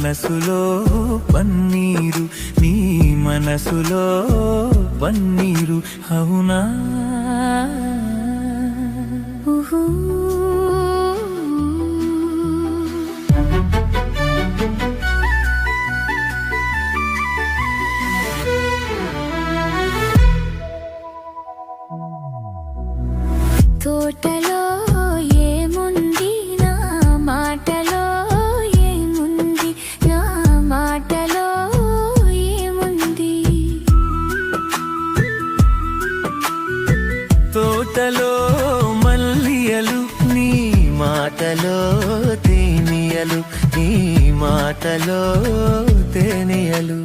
మనసులో పన్నీరు, నీ మనసులో పన్నీరు అవునా? తోటలో ఏముంది నా మాటలో ఏముంది, నా మాటలో ఏముంది. తోటలో మల్లియలు, నీ మాటలో తేనియలు, నీ మాటలో తేనియలు.